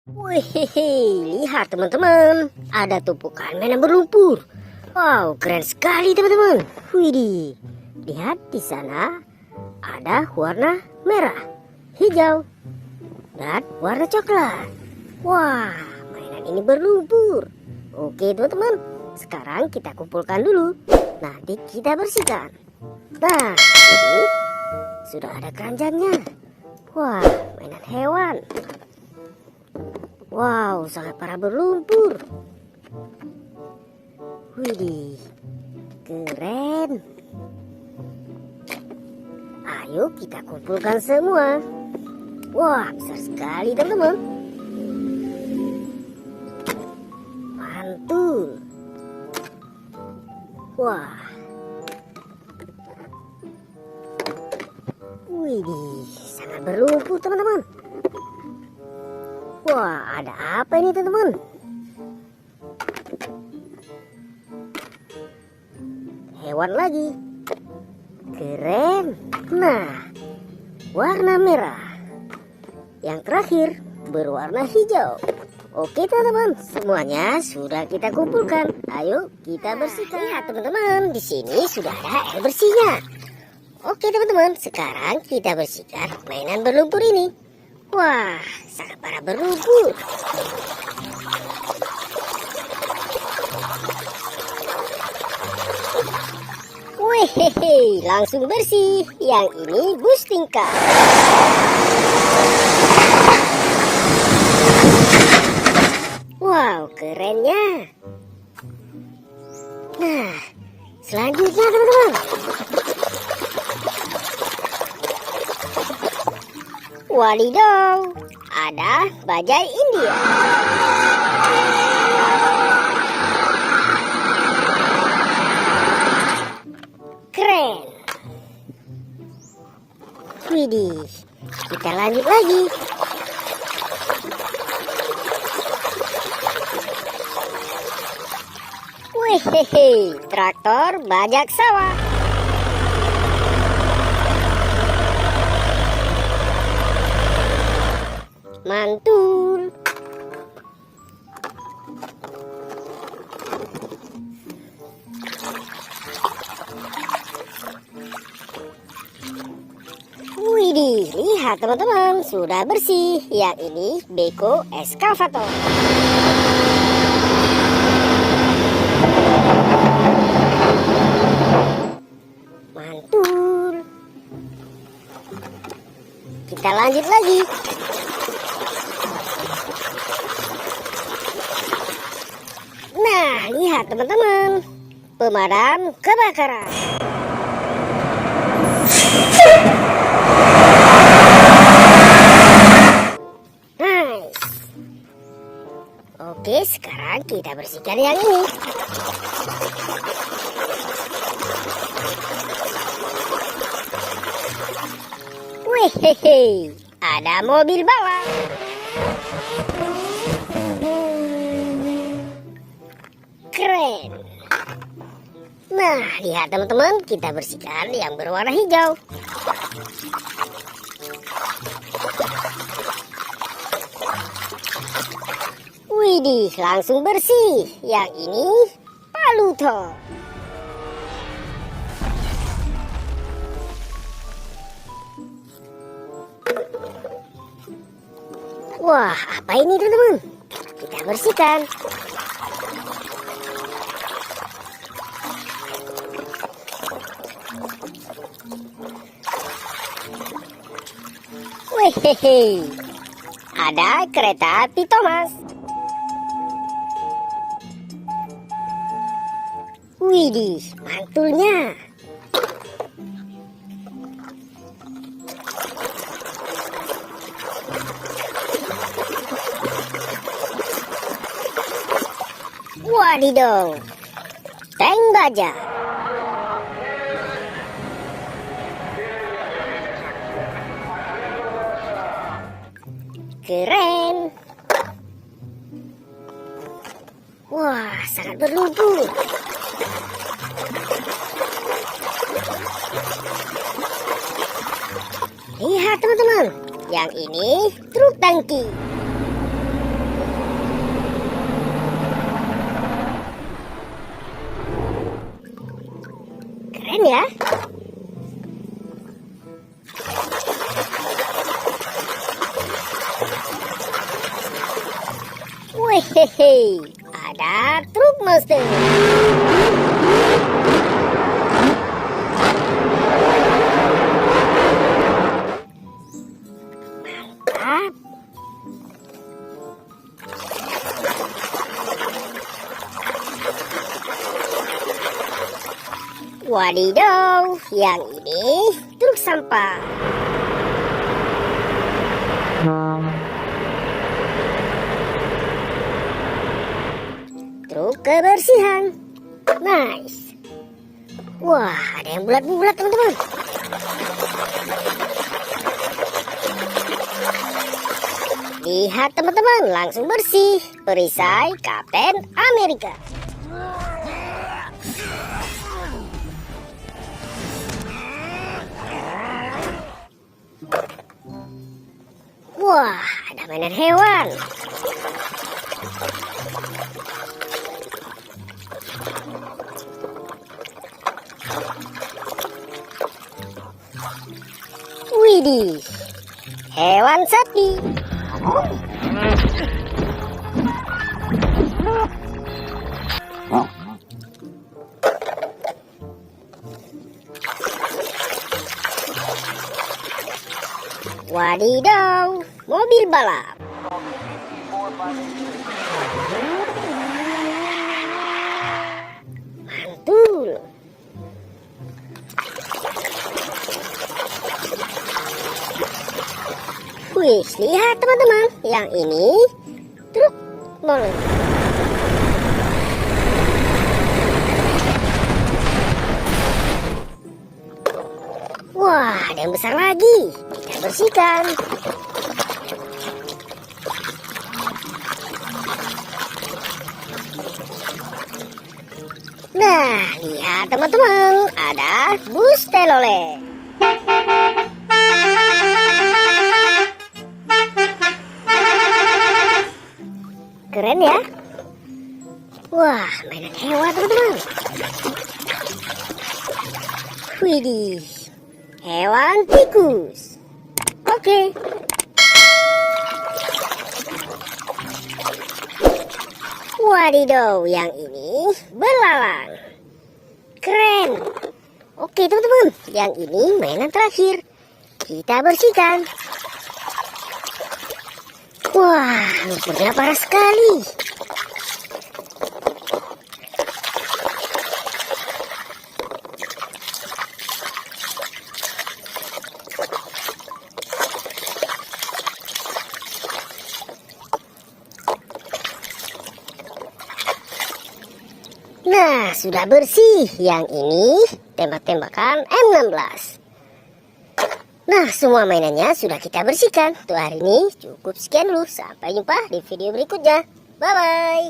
Wih, lihat teman-teman, ada tumpukan mainan berlumpur. Wow, keren sekali teman-teman. Widih, lihat di sana ada warna merah, hijau, dan warna coklat. Wah, mainan ini berlumpur. Oke teman-teman, sekarang kita kumpulkan dulu. Nanti kita bersihkan. Nah, ini sudah ada keranjangnya. Wah, mainan hewan. Wow, sangat parah berlumpur. Widih, keren. Ayo kita kumpulkan semua. Wah, besar sekali teman-teman. Mantul. Wah. Widih, sangat berlumpur teman-teman. Wah, ada apa ini teman-teman? Hewan lagi. Keren. Nah, warna merah. Yang terakhir berwarna hijau. Oke teman-teman, semuanya sudah kita kumpulkan. Ayo kita bersihkan. Lihat teman-teman, di sini sudah ada air bersihnya. Oke teman-teman, sekarang kita bersihkan mainan berlumpur ini. Wah, sangat parah berlumpur. Wih, langsung bersih. Yang ini bus tingkat. Wow, kerennya. Nah, selanjutnya teman-teman. Wadidaw, ada bajai India. Keren. Widih, kita lanjut lagi. Wih, traktor bajak sawah. Mantul. Widih, lihat teman-teman, sudah bersih. Yang ini beko eskavator. Mantul. Kita lanjut lagi. Nah, lihat teman-teman, pemadam kebakaran. Nice. Oke, sekarang kita bersihkan yang ini. Wih, ada mobil balap. Keren. Nah, lihat teman-teman, kita bersihkan yang berwarna hijau. Widih, langsung bersih. Yang ini paluto. Wah, apa ini teman-teman? Kita bersihkan. Wih, ada kereta api Thomas. Widih, mantulnya. Wadidaw, tank baja. Keren. Wah, sangat berlumpur. Lihat teman-teman, yang ini truk tangki. ya. Wehehe, ada truk monster. Mantap. Wadidaw, yang ini truk sampah. Truk kebersihan. Nice. Wah, ada yang bulat-bulat teman-teman. Lihat teman-teman, langsung bersih. Perisai Kapten Amerika. Wah, ada mainan hewan. Widih, hewan sapi. Wadidaw, mobil balap. Mantul. Wih, lihat teman-teman, yang ini truk molen. Wah, ada yang besar lagi. Kita bersihkan. Nah, lihat teman-teman, ada bus telolet. Keren ya? Wah, mainan hewan teman-teman. Widih, hewan tikus. Oke. Wadidaw, yang ini belalang. Keren. Oke teman-teman, yang ini mainan terakhir. Kita bersihkan. Wah, lumpurnya parah sekali. Nah, sudah bersih. Yang ini tembak-tembakan M16. Nah, semua mainannya sudah kita bersihkan. Untuk hari ini cukup sekian dulu. Sampai jumpa di video berikutnya. Bye-bye.